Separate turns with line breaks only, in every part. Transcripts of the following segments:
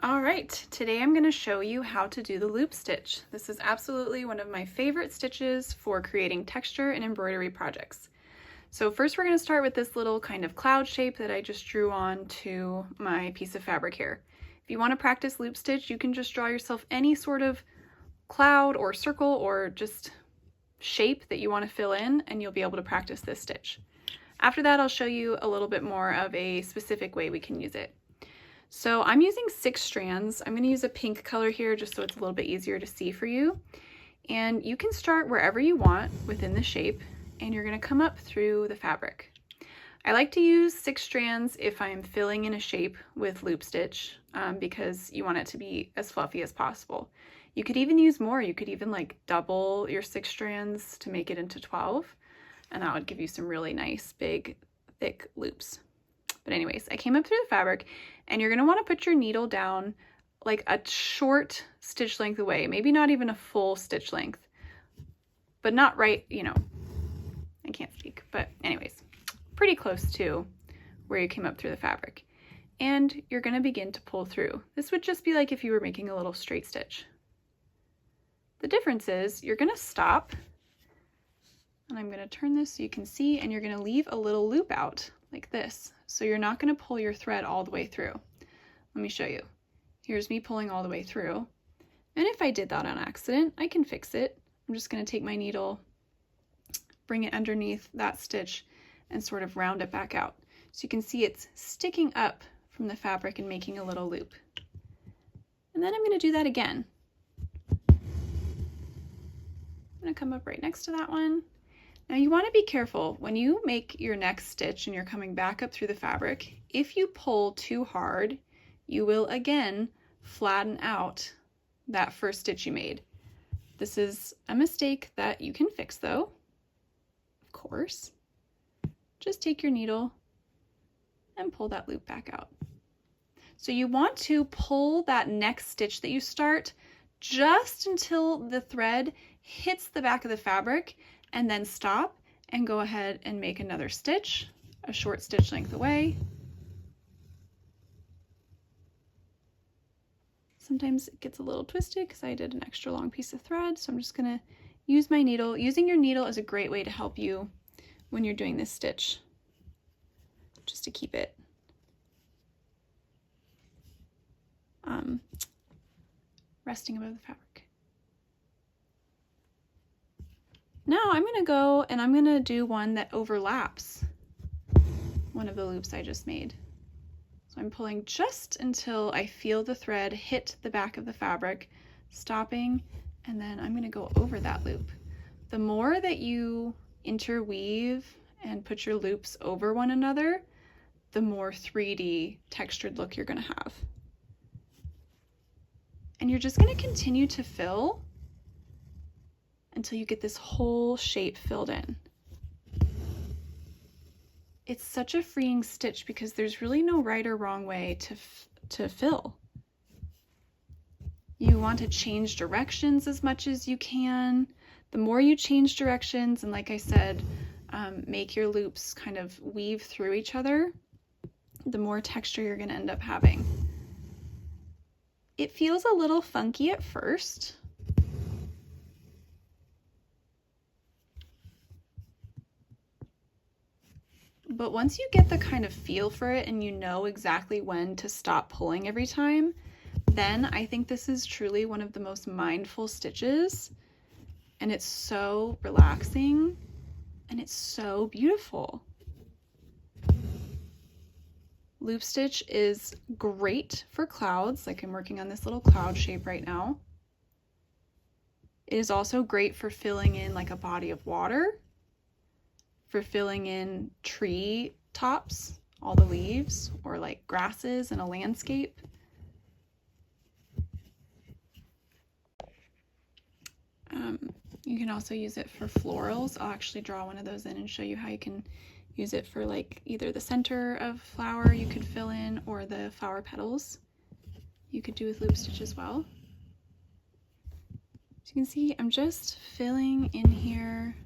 All right, today I'm going to show you how to do the loop stitch. This is absolutely one of my favorite stitches for creating texture and embroidery projects. So first we're going to start with this little kind of cloud shape that I just drew on to my piece of fabric here. If you want to practice loop stitch, you can just draw yourself any sort of cloud or circle or just shape that you want to fill in, and you'll be able to practice this stitch. After that, I'll show you a little bit more of a specific way we can use it. So I'm using 6 strands. I'm going to use a pink color here just so it's a little bit easier to see for you. And you can start wherever you want within the shape, and you're going to come up through the fabric. I like to use 6 strands if I'm filling in a shape with loop stitch because you want it to be as fluffy as possible. You could even use more. You could even like double your 6 strands to make it into 12, and that would give you some really nice big thick loops. But anyways, I came up through the fabric, and you're going to want to put your needle down like a short stitch length away, maybe not even a full stitch length, but not right, I can't speak, but anyways, pretty close to where you came up through the fabric. And you're going to begin to pull through. This would just be like if you were making a little straight stitch. The difference is you're going to stop, and I'm going to turn this so you can see, and you're going to leave a little loop out like this. So you're not going to pull your thread all the way through. Let me show you. Here's me pulling all the way through. And if I did that on accident, I can fix it. I'm just going to take my needle, bring it underneath that stitch, and sort of round it back out. So you can see it's sticking up from the fabric and making a little loop. And then I'm going to do that again. I'm going to come up right next to that one. Now you want to be careful when you make your next stitch and you're coming back up through the fabric. If you pull too hard, you will again flatten out that first stitch you made. This is a mistake that you can fix though, of course. Just take your needle and pull that loop back out. So you want to pull that next stitch that you start just until the thread hits the back of the fabric, and then stop and go ahead and make another stitch, a short stitch length away. Sometimes it gets a little twisted because I did an extra long piece of thread, so I'm just going to use my needle. Using your needle is a great way to help you when you're doing this stitch, just to keep it resting above the fabric. Now I'm going to go and I'm going to do one that overlaps one of the loops I just made. So I'm pulling just until I feel the thread hit the back of the fabric, stopping, and then I'm going to go over that loop. The more that you interweave and put your loops over one another, the more 3D textured look you're going to have. And you're just going to continue to fill until you get this whole shape filled in. It's such a freeing stitch because there's really no right or wrong way to fill. You want to change directions as much as you can. The more you change directions, and like I said, make your loops kind of weave through each other, the more texture you're going to end up having. It feels a little funky at first. But once you get the kind of feel for it and you know exactly when to stop pulling every time, then I think this is truly one of the most mindful stitches, and it's so relaxing and it's so beautiful. Loop stitch is great for clouds, like I'm working on this little cloud shape right now. It is also great for filling in like a body of water, for filling in tree tops, all the leaves, or like grasses in a landscape. You can also use it for florals. I'll actually draw one of those in and show you how you can use it for like either the center of flower you could fill in, or the flower petals you could do with loop stitch as well. So you can see I'm just filling in here.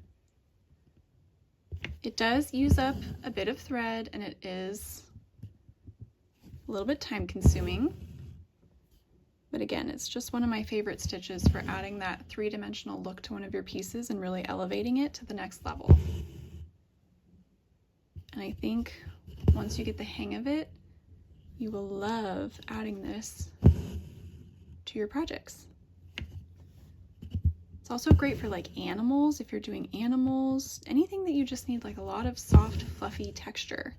It does use up a bit of thread, and it is a little bit time consuming, But again, it's just one of my favorite stitches for adding that three-dimensional look to one of your pieces and really elevating it to the next level. And I think once you get the hang of it, you will love adding this to your projects. It's also great for like animals, if you're doing animals, anything that you just need like a lot of soft, fluffy texture.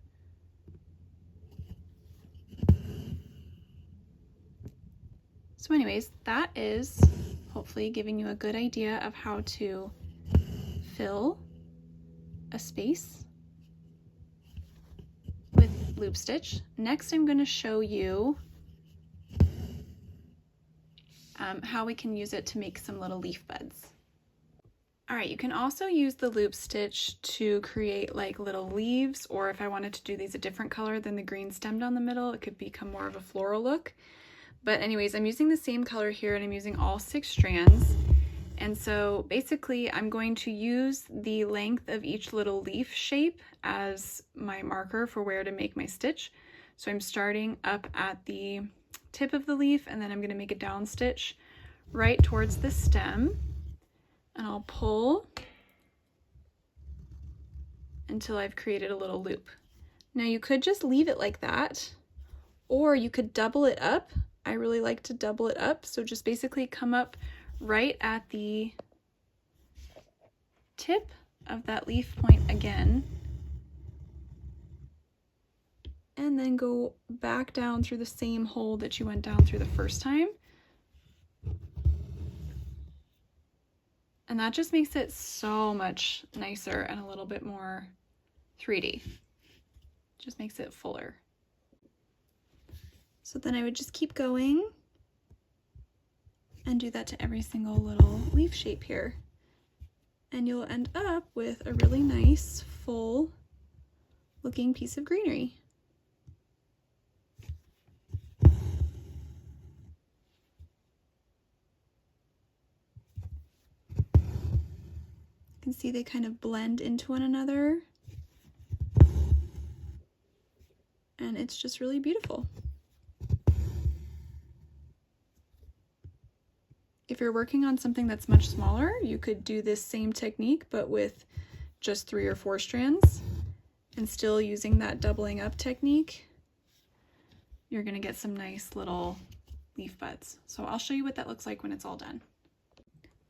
So anyways, that is hopefully giving you a good idea of how to fill a space with loop stitch. Next, I'm going to show you how we can use it to make some little leaf buds. All right, you can also use the loop stitch to create like little leaves, or if I wanted to do these a different color than the green stem down the middle, it could become more of a floral look. But anyways, I'm using the same color here and I'm using all 6 strands. And so basically I'm going to use the length of each little leaf shape as my marker for where to make my stitch. So I'm starting up at the tip of the leaf and then I'm going to make a down stitch right towards the stem. And I'll pull until I've created a little loop. Now you could just leave it like that, or you could double it up. I really like to double it up, so just basically come up right at the tip of that leaf point again, and then go back down through the same hole that you went down through the first time. And that just makes it so much nicer and a little bit more 3D. Just makes it fuller. So then I would just keep going and do that to every single little leaf shape here. And you'll end up with a really nice, full looking piece of greenery. You can see they kind of blend into one another. And it's just really beautiful. If you're working on something that's much smaller, you could do this same technique, but with just 3 or 4 strands and still using that doubling up technique. You're gonna get some nice little leaf buds. So I'll show you what that looks like when it's all done.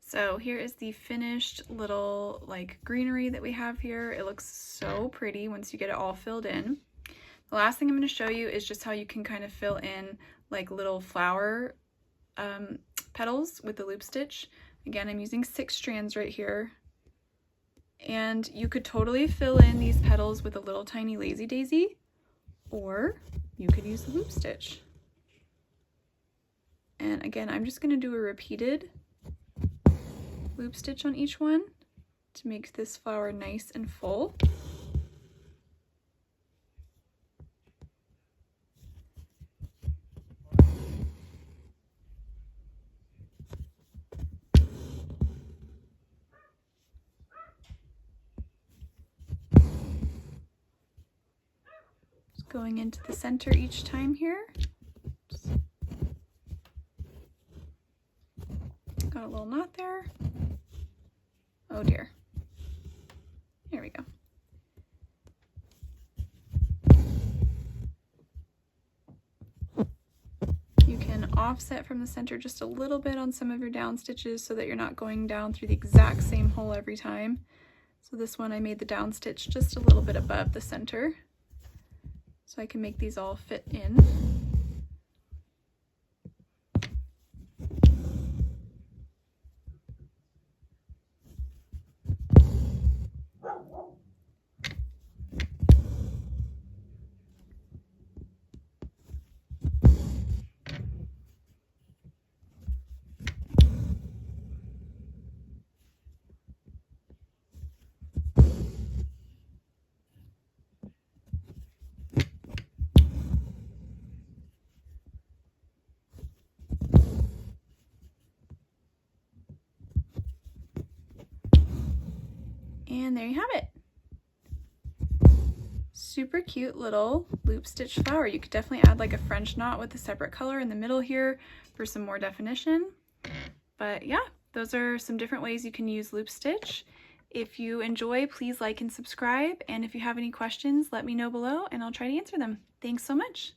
So here is the finished little like greenery that we have here. It looks so pretty once you get it all filled in. The last thing I'm going to show you is just how you can kind of fill in like little flower petals with the loop stitch. Again, I'm using 6 strands right here. And you could totally fill in these petals with a little tiny lazy daisy, or you could use the loop stitch. And again, I'm just going to do a repeated loop stitch on each one to make this flower nice and full. Just going into the center each time here. Got a little knot there. Oh dear. Here we go. You can offset from the center just a little bit on some of your down stitches so that you're not going down through the exact same hole every time. So this one I made the down stitch just a little bit above the center so I can make these all fit in. And there you have it. super cute little loop stitch flower. You could definitely add like a French knot with a separate color in the middle here for some more definition. But yeah, those are some different ways you can use loop stitch. If you enjoy, please like and subscribe. And if you have any questions, let me know below and I'll try to answer them. Thanks so much.